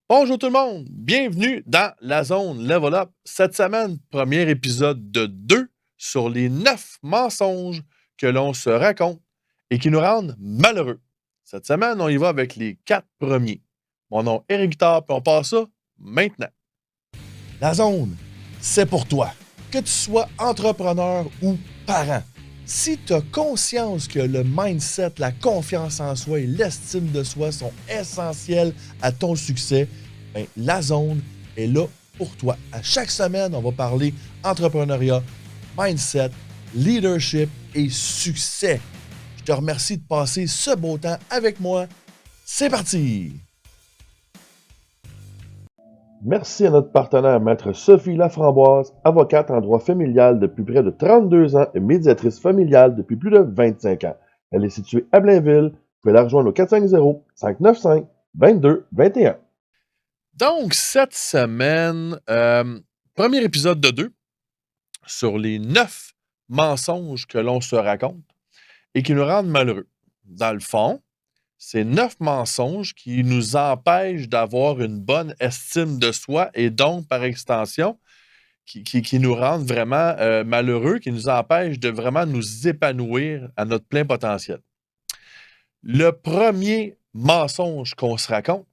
Bonjour tout le monde, bienvenue dans la zone Level Up. Cette semaine, premier épisode de 2 sur les 9 mensonges que l'on se raconte et qui nous rendent malheureux. Cette semaine, on y va avec les 4 premiers. Mon nom est Eric Tard, puis on passe ça maintenant. La zone, c'est pour toi. Que tu sois entrepreneur ou parent. Si tu as conscience que le mindset, la confiance en soi et l'estime de soi sont essentiels à ton succès, ben, la zone est là pour toi. À chaque semaine, on va parler entrepreneuriat, mindset, leadership et succès. Je te remercie de passer ce beau temps avec moi. C'est parti! Merci à notre partenaire, Maître Sophie Laframboise, avocate en droit familial depuis près de 32 ans et médiatrice familiale depuis plus de 25 ans. Elle est située à Blainville. Vous pouvez la rejoindre au 450-595-2221. Donc, cette semaine, premier épisode de 2 sur les 9 mensonges que l'on se raconte et qui nous rendent malheureux. Dans le fond, c'est 9 mensonges qui nous empêchent d'avoir une bonne estime de soi et donc, par extension, qui nous rendent vraiment malheureux, qui nous empêchent de vraiment nous épanouir à notre plein potentiel. Le premier mensonge qu'on se raconte,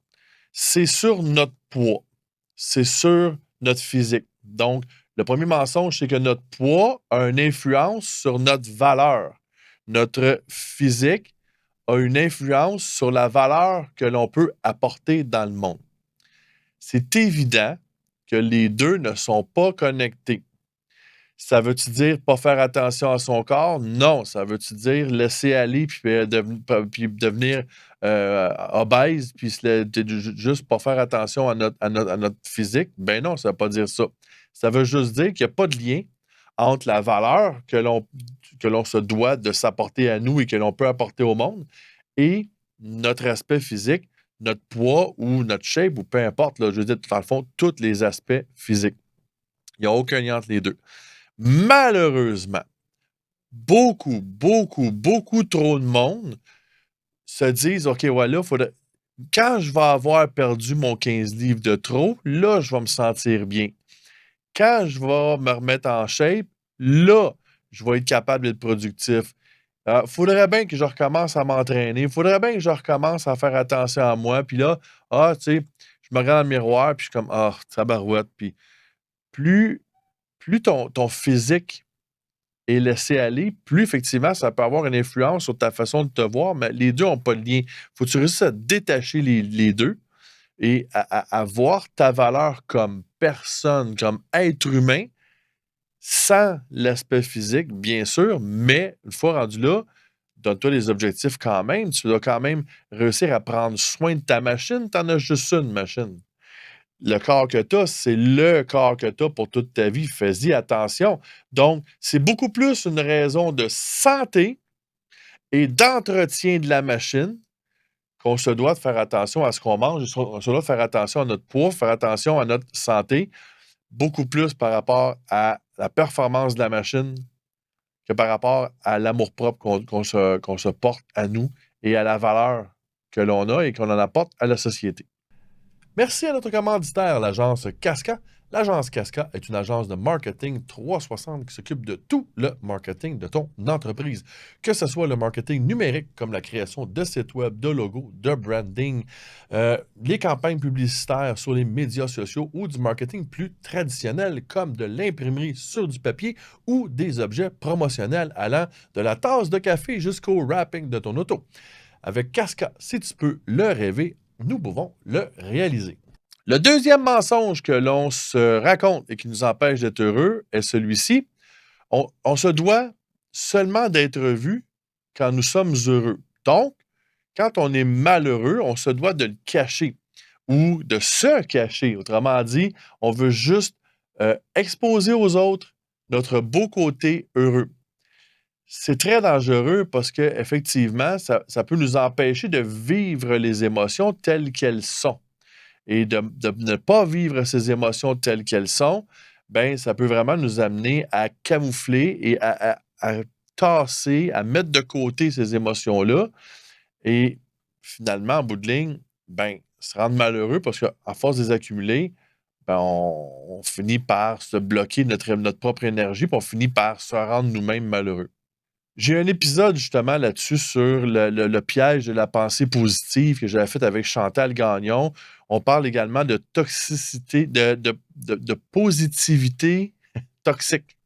c'est sur notre poids, c'est sur notre physique. Donc, le premier mensonge, c'est que notre poids a une influence sur notre valeur. Notre physique a une influence sur la valeur que l'on peut apporter dans le monde. C'est évident que les deux ne sont pas connectés. Ça veut-tu dire pas faire attention à son corps? Non. Ça veut-tu dire laisser aller puis devenir obèse puis juste pas faire attention à notre physique? Ben non, ça veut pas dire ça. Ça veut juste dire qu'il n'y a pas de lien entre la valeur que l'on se doit de s'apporter à nous et que l'on peut apporter au monde et notre aspect physique, notre poids ou notre shape ou peu importe, là, je veux dire, dans le fond, tous les aspects physiques. Il n'y a aucun lien entre les deux. Malheureusement, beaucoup trop de monde se disent, OK, voilà, quand je vais avoir perdu mon 15 livres de trop, là, je vais me sentir bien. Quand je vais me remettre en shape, là, je vais être capable d'être productif. Faudrait bien que je recommence à m'entraîner. Faudrait bien que je recommence à faire attention à moi. Puis là, tu sais, je me regarde dans le miroir, puis je suis comme, tabarouette. Puis plus ton physique est laissé aller, plus effectivement, ça peut avoir une influence sur ta façon de te voir, mais les deux n'ont pas de lien. Faut que tu réussisses à détacher les deux et à voir ta valeur comme personne, comme être humain, sans l'aspect physique, bien sûr, mais une fois rendu là, donne-toi les objectifs quand même. Tu dois quand même réussir à prendre soin de ta machine. Tu en as juste une machine. Le corps que tu as, c'est le corps que tu as pour toute ta vie. Fais-y attention. Donc, c'est beaucoup plus une raison de santé et d'entretien de la machine qu'on se doit de faire attention à ce qu'on mange, on se doit de faire attention à notre poids, faire attention à notre santé, beaucoup plus par rapport à la performance de la machine que par rapport à l'amour-propre qu'on se porte à nous et à la valeur que l'on a et qu'on en apporte à la société. Merci à notre commanditaire, l'agence Casca. L'agence Casca est une agence de marketing 360 qui s'occupe de tout le marketing de ton entreprise. Que ce soit le marketing numérique, comme la création de sites web, de logos, de branding, les campagnes publicitaires sur les médias sociaux ou du marketing plus traditionnel, comme de l'imprimerie sur du papier ou des objets promotionnels allant de la tasse de café jusqu'au wrapping de ton auto. Avec Casca, si tu peux le rêver, nous pouvons le réaliser. Le deuxième mensonge que l'on se raconte et qui nous empêche d'être heureux est celui-ci. On se doit seulement d'être vu quand nous sommes heureux. Donc, quand on est malheureux, on se doit de le cacher ou de se cacher. Autrement dit, on veut juste exposer aux autres notre beau côté heureux. C'est très dangereux parce qu'effectivement, ça peut nous empêcher de vivre les émotions telles qu'elles sont. Et de ne pas vivre ces émotions telles qu'elles sont, ben, ça peut vraiment nous amener à camoufler et à tasser, à mettre de côté ces émotions-là. Et finalement, en bout de ligne, ben, se rendre malheureux parce qu'à force de les accumuler, ben on finit par se bloquer notre propre énergie, puis on finit par se rendre nous-mêmes malheureux. J'ai un épisode justement là-dessus sur le piège de la pensée positive que j'avais fait avec Chantal Gagnon. On parle également de toxicité, de positivité toxique.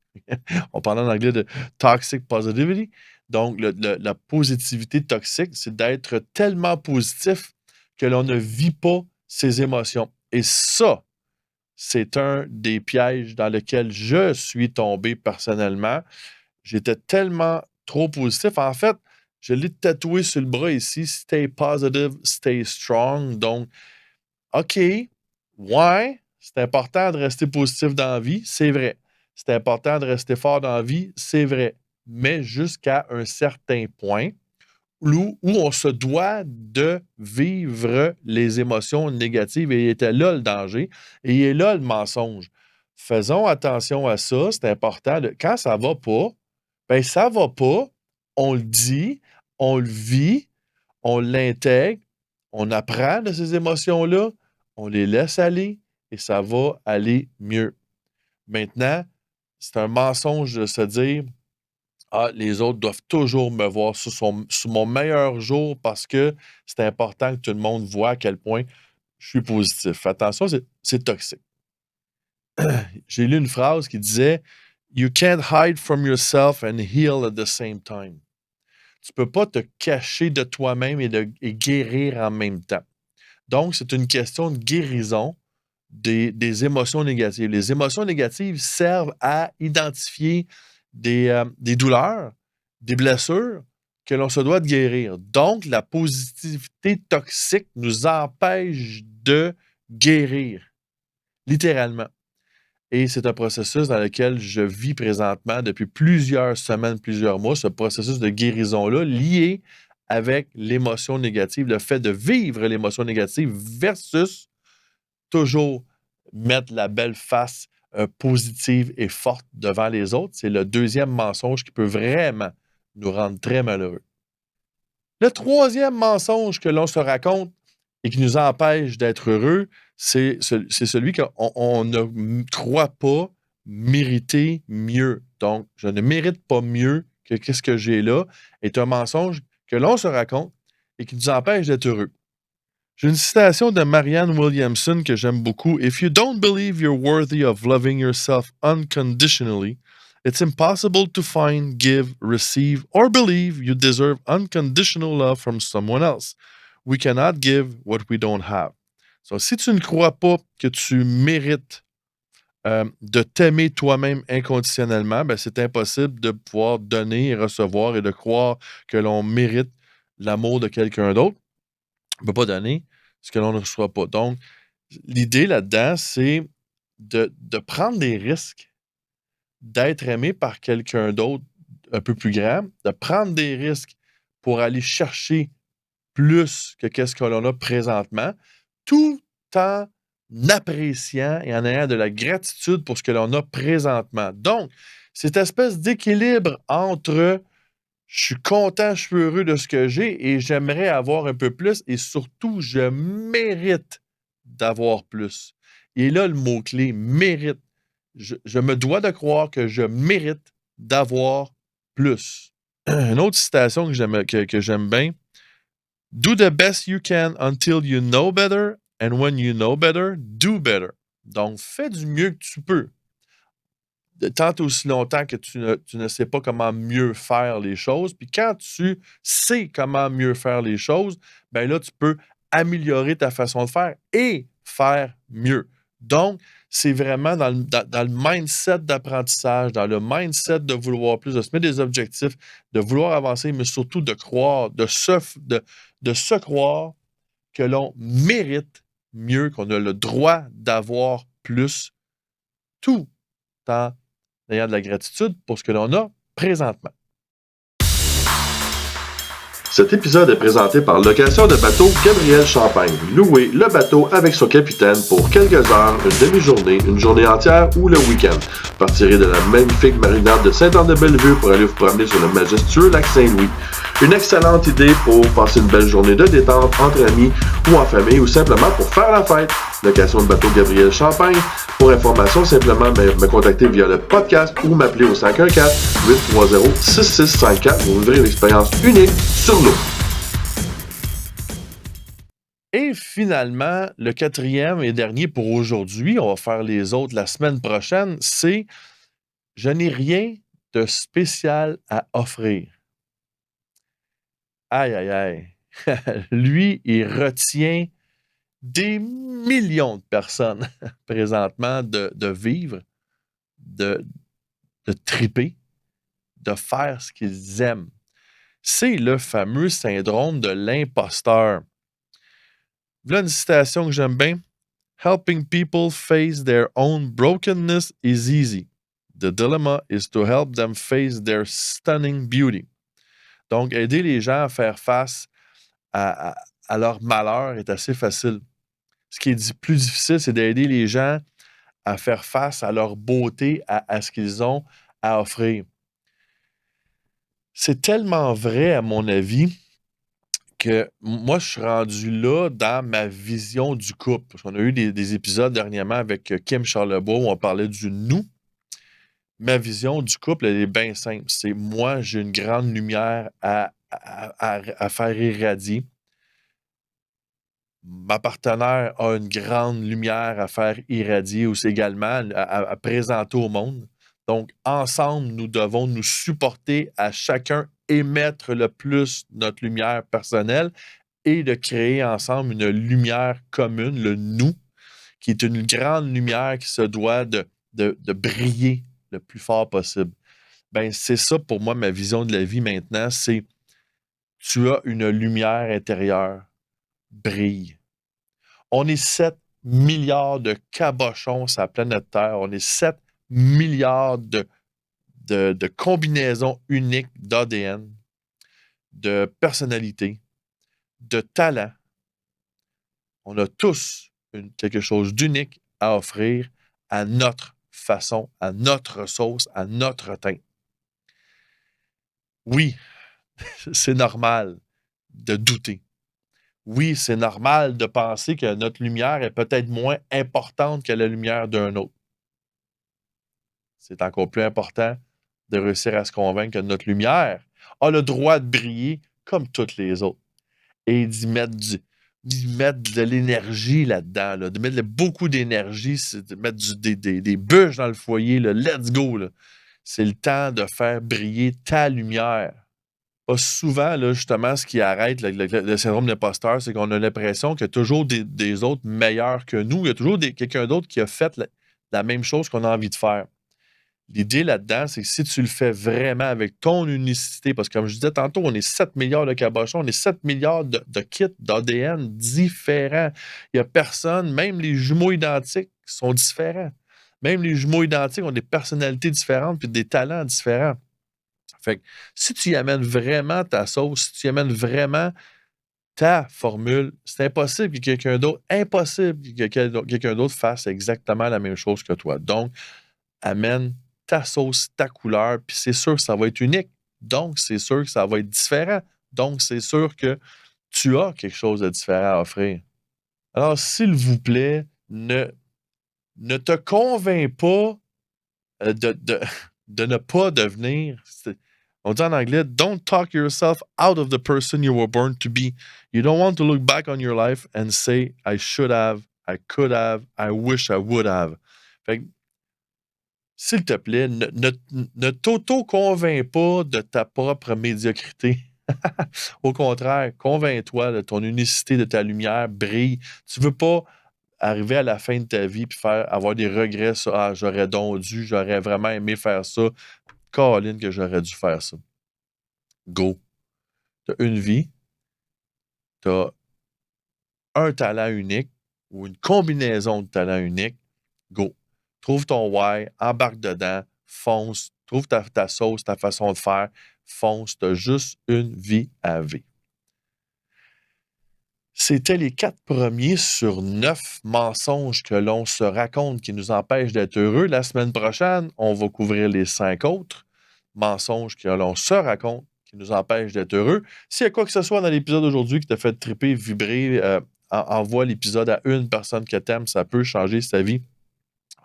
On parle en anglais de toxic positivity. Donc, la positivité toxique, c'est d'être tellement positif que l'on ne vit pas ses émotions. Et ça, c'est un des pièges dans lesquels je suis tombé personnellement. J'étais tellement trop positif. En fait, je l'ai tatoué sur le bras ici. Stay positive, stay strong. Donc, OK, ouais, c'est important de rester positif dans la vie, c'est vrai. C'est important de rester fort dans la vie, c'est vrai. Mais jusqu'à un certain point où on se doit de vivre les émotions négatives. Et il était là le danger et il est là le mensonge. Faisons attention à ça, c'est important. Quand ça va pas, ben ça va pas, on le dit, on le vit, on l'intègre, on apprend de ces émotions-là, on les laisse aller et ça va aller mieux. Maintenant, c'est un mensonge de se dire ah, les autres doivent toujours me voir sur mon meilleur jour parce que c'est important que tout le monde voit à quel point je suis positif. Attention, c'est toxique. J'ai lu une phrase qui disait You can't hide from yourself and heal at the same time. Tu ne peux pas te cacher de toi-même et guérir en même temps. Donc, c'est une question de guérison des émotions négatives. Les émotions négatives servent à identifier des douleurs, des blessures que l'on se doit de guérir. Donc, la positivité toxique nous empêche de guérir, littéralement. Et c'est un processus dans lequel je vis présentement depuis plusieurs semaines, plusieurs mois, ce processus de guérison-là lié avec l'émotion négative, le fait de vivre l'émotion négative versus toujours mettre la belle face positive et forte devant les autres. C'est le deuxième mensonge qui peut vraiment nous rendre très malheureux. Le troisième mensonge que l'on se raconte et qui nous empêche d'être heureux, c'est celui qu'on ne croit pas mériter mieux. Donc, je ne mérite pas mieux que ce que j'ai là, est un mensonge que l'on se raconte et qui nous empêche d'être heureux. J'ai une citation de Marianne Williamson que j'aime beaucoup. If you don't believe you're worthy of loving yourself unconditionally, it's impossible to find, give, receive, or believe you deserve unconditional love from someone else. We cannot give what we don't have. So, si tu ne crois pas que tu mérites de t'aimer toi-même inconditionnellement, ben c'est impossible de pouvoir donner et recevoir et de croire que l'on mérite l'amour de quelqu'un d'autre. On ne peut pas donner ce que l'on ne reçoit pas. Donc, l'idée là-dedans, c'est de prendre des risques, d'être aimé par quelqu'un d'autre un peu plus grand, de prendre des risques pour aller chercher plus que qu'est-ce que l'on a présentement, tout en appréciant et en ayant de la gratitude pour ce que l'on a présentement. Donc, cette espèce d'équilibre entre je suis content, je suis heureux de ce que j'ai et j'aimerais avoir un peu plus et surtout, je mérite d'avoir plus. Et là, le mot-clé, mérite. Je me dois de croire que je mérite d'avoir plus. Une autre citation que j'aime bien. Do the best you can until you know better, and when you know better, do better. Donc, fais du mieux que tu peux. Tant aussi longtemps que tu ne sais pas comment mieux faire les choses. Puis quand tu sais comment mieux faire les choses, ben là, tu peux améliorer ta façon de faire et faire mieux. Donc, c'est vraiment dans le mindset d'apprentissage, dans le mindset de vouloir plus, de se mettre des objectifs, de vouloir avancer, mais surtout de croire, de se croire que l'on mérite mieux, qu'on a le droit d'avoir plus, tout en ayant de la gratitude pour ce que l'on a présentement. Cet épisode est présenté par Location de bateau Gabriel Champagne. Louez le bateau avec son capitaine pour quelques heures, une demi-journée, une journée entière ou le week-end. Partirez de la magnifique marinade de Sainte-Anne-de-Bellevue pour aller vous promener sur le majestueux lac Saint-Louis. Une excellente idée pour passer une belle journée de détente entre amis ou en famille ou simplement pour faire la fête. Location de bateau Gabriel Champagne. Pour information, simplement me contacter via le podcast ou m'appeler au 514-830-6654 pour vivre une expérience unique sur l'eau. Et finalement, le quatrième et dernier pour aujourd'hui, on va faire les autres la semaine prochaine, c'est « Je n'ai rien de spécial à offrir ». Aïe, aïe, aïe. Lui, il retient des millions de personnes présentement de vivre, de triper, de faire ce qu'ils aiment. C'est le fameux syndrome de l'imposteur. Voilà une citation que j'aime bien. Helping people face their own brokenness is easy. The dilemma is to help them face their stunning beauty. Donc, aider les gens à faire face à leur malheur est assez facile. Ce qui est plus difficile, c'est d'aider les gens à faire face à leur beauté, à ce qu'ils ont à offrir. C'est tellement vrai, à mon avis, que moi, je suis rendu là dans ma vision du couple. Parce qu'on a eu des épisodes dernièrement avec Kim Charlebois où on parlait du nous. Ma vision du couple, elle est bien simple. C'est moi, j'ai une grande lumière à faire irradier. Ma partenaire a une grande lumière à faire irradier aussi également, à présenter au monde. Donc, ensemble, nous devons nous supporter à chacun émettre le plus notre lumière personnelle et de créer ensemble une lumière commune, le nous, qui est une grande lumière qui se doit de briller le plus fort possible. Ben, c'est ça pour moi, ma vision de la vie maintenant, c'est tu as une lumière intérieure, brille. On est 7 milliards de cabochons sur la planète Terre. On est 7 milliards de combinaisons uniques d'ADN, de personnalités, de talents. On a tous quelque chose d'unique à offrir à notre façon, à notre sauce, à notre teint. Oui, c'est normal de douter. Oui, c'est normal de penser que notre lumière est peut-être moins importante que la lumière d'un autre. C'est encore plus important de réussir à se convaincre que notre lumière a le droit de briller comme toutes les autres et d'y mettre de l'énergie là-dedans, là, de mettre beaucoup d'énergie, de mettre des bûches dans le foyer, là, let's go. Là. C'est le temps de faire briller ta lumière. Pas souvent, là, justement, ce qui arrête le syndrome de l'imposteur, c'est qu'on a l'impression qu'il y a toujours des autres meilleurs que nous. Il y a toujours quelqu'un d'autre qui a fait la même chose qu'on a envie de faire. L'idée là-dedans, c'est que si tu le fais vraiment avec ton unicité, parce que comme je disais tantôt, on est 7 milliards de cabochons, on est 7 milliards de kits d'ADN différents. Il n'y a personne, même les jumeaux identiques sont différents. Même les jumeaux identiques ont des personnalités différentes puis des talents différents. Fait que si tu y amènes vraiment ta sauce, si tu y amènes vraiment ta formule, c'est impossible que quelqu'un d'autre fasse exactement la même chose que toi. Donc, amène ta sauce, ta couleur, puis c'est sûr que ça va être unique. Donc, c'est sûr que ça va être différent. Donc, c'est sûr que tu as quelque chose de différent à offrir. Alors, s'il vous plaît, ne te convainc pas de ne pas devenir... On dit en anglais, don't talk yourself out of the person you were born to be. You don't want to look back on your life and say, I should have, I could have, I wish I would have. Fait que, s'il te plaît, ne t'auto-convainc pas de ta propre médiocrité. Au contraire, convainc-toi de ton unicité, de ta lumière, brille. Tu ne veux pas arriver à la fin de ta vie et avoir des regrets sur « Ah, j'aurais donc dû, j'aurais vraiment aimé faire ça. Caroline, que j'aurais dû faire ça. » Go. Tu as une vie, tu as un talent unique ou une combinaison de talents uniques. Go. Trouve ton why, embarque dedans, fonce, trouve ta sauce, ta façon de faire, fonce, tu as juste une vie à vivre. C'était les 4 premiers sur 9 mensonges que l'on se raconte qui nous empêchent d'être heureux. La semaine prochaine, on va couvrir les 5 autres mensonges que l'on se raconte qui nous empêche d'être heureux. S'il y a quoi que ce soit dans l'épisode d'aujourd'hui qui t'a fait triper, vibrer, envoie l'épisode à une personne que t'aimes, ça peut changer sa vie.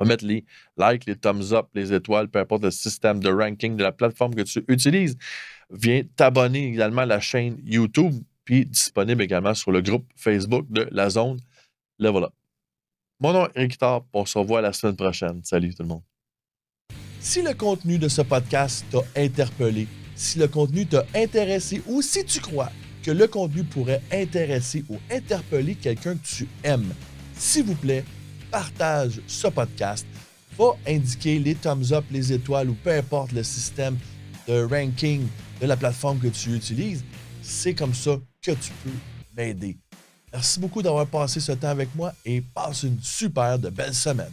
On va mettre les likes, les thumbs up, les étoiles, peu importe le système de ranking de la plateforme que tu utilises. Viens t'abonner également à la chaîne YouTube, puis disponible également sur le groupe Facebook de la zone Level Up. Mon nom est Eric Tard, on se revoit la semaine prochaine. Salut tout le monde. Si le contenu de ce podcast t'a interpellé, si le contenu t'a intéressé ou si tu crois que le contenu pourrait intéresser ou interpeller quelqu'un que tu aimes, s'il vous plaît, partage ce podcast. Va indiquer les thumbs up, les étoiles ou peu importe le système de ranking de la plateforme que tu utilises. C'est comme ça que tu peux m'aider. Merci beaucoup d'avoir passé ce temps avec moi et passe une super de belle semaine.